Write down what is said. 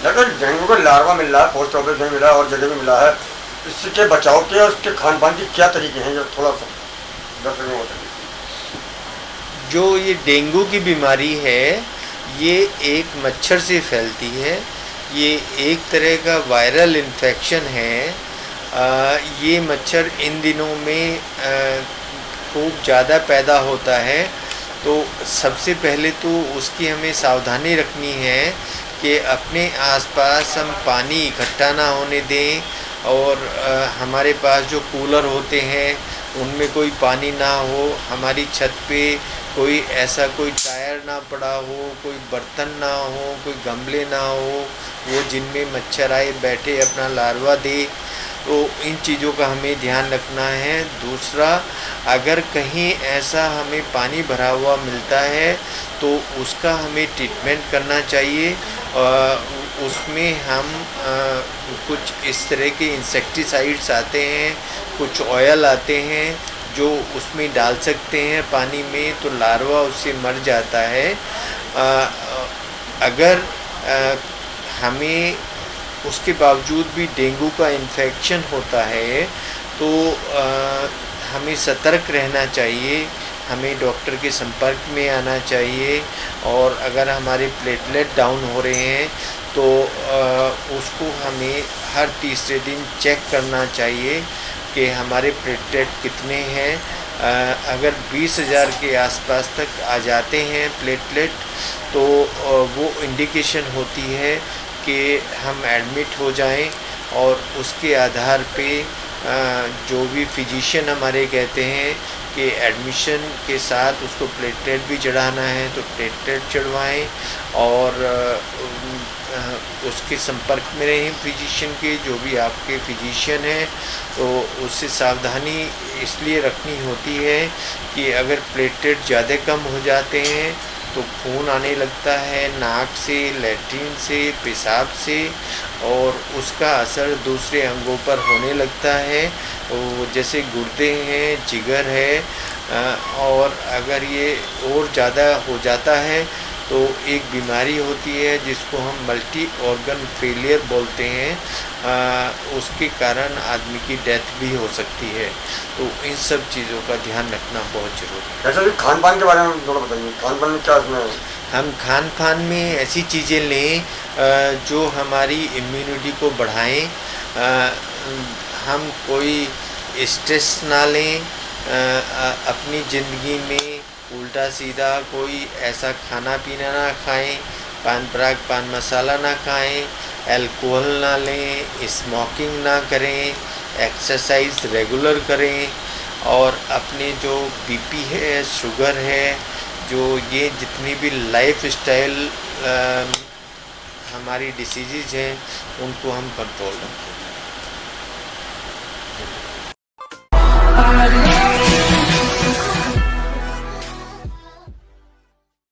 Doctor dengue का larva मिल रहा है, पोस्ट ऑफिस में मिला है और जगह भी मिला है, इसके बचाव के और उसके खान पान के क्या तरीके हैं, जो थोड़ा सा डॉक्टर में बताइए। जो ये डेंगू की बीमारी है ये एक मच्छर से फैलती है। ये एक तरह का वायरल इन्फेक्शन है। ये मच्छर इन दिनों में खूब ज़्यादा पैदा होता है। तो सबसे पहले तो उसकी हमें सावधानी रखनी है कि अपने आसपास हम पानी इकट्ठा ना होने दें, और हमारे पास जो कूलर होते हैं उनमें कोई पानी ना हो, हमारी छत पे कोई ऐसा कोई टायर ना पड़ा हो, कोई बर्तन ना हो, कोई गमले ना हो वो जिनमें मच्छर आए बैठे अपना लार्वा दे। तो इन चीज़ों का हमें ध्यान रखना है। दूसरा, अगर कहीं ऐसा हमें पानी भरा हुआ मिलता है तो उसका हमें ट्रीटमेंट करना चाहिए। उसमें हम कुछ इस तरह के इंसेक्टिसाइड्स आते हैं, कुछ ऑयल आते हैं जो उसमें डाल सकते हैं पानी में, तो लार्वा उससे मर जाता है। अगर हमें उसके बावजूद भी डेंगू का इन्फेक्शन होता है तो हमें सतर्क रहना चाहिए, हमें डॉक्टर के संपर्क में आना चाहिए। और अगर हमारे प्लेटलेट डाउन हो रहे हैं तो उसको हमें हर तीसरे दिन चेक करना चाहिए कि हमारे प्लेटलेट कितने हैं। अगर 20,000 के आसपास तक आ जाते हैं प्लेटलेट तो वो इंडिकेशन होती है कि हम एडमिट हो जाएं, और उसके आधार पे जो भी फिजिशियन हमारे कहते हैं कि एडमिशन के साथ उसको प्लेटलेट भी चढ़ाना है तो प्लेटलेट चढ़वाएं, और उसके संपर्क में रहें फिजिशियन के, जो भी आपके फिजिशियन हैं। तो उससे सावधानी इसलिए रखनी होती है कि अगर प्लेटलेट ज़्यादा कम हो जाते हैं तो खून आने लगता है नाक से, लैट्रिन से, पेशाब से, और उसका असर दूसरे अंगों पर होने लगता है, जैसे गुर्दे हैं, जिगर है। और अगर ये और ज़्यादा हो जाता है तो एक बीमारी होती है जिसको हम मल्टी ऑर्गन फेलियर बोलते हैं, उसके कारण आदमी की डेथ भी हो सकती है। तो इन सब चीज़ों का ध्यान रखना बहुत ज़रूरी है। डॉक्टर जी, खान पान के बारे में थोड़ा बताइए, खान पान में क्या इसमें? हम खान पान में ऐसी चीज़ें लें जो हमारी इम्यूनिटी को बढ़ाएं। हम कोई स्ट्रेस ना लें, अपनी ज़िंदगी में उल्टा सीधा कोई ऐसा खाना पीना ना खाएं, पान पराग पान मसाला ना खाएं, अल्कोहल ना लें, स्मोकिंग ना करें, एक्सरसाइज रेगुलर करें, और अपने जो बीपी है, शुगर है, जो ये जितनी भी लाइफ स्टाइल हमारी डिसीज़ हैं उनको हम कंट्रोल रखें।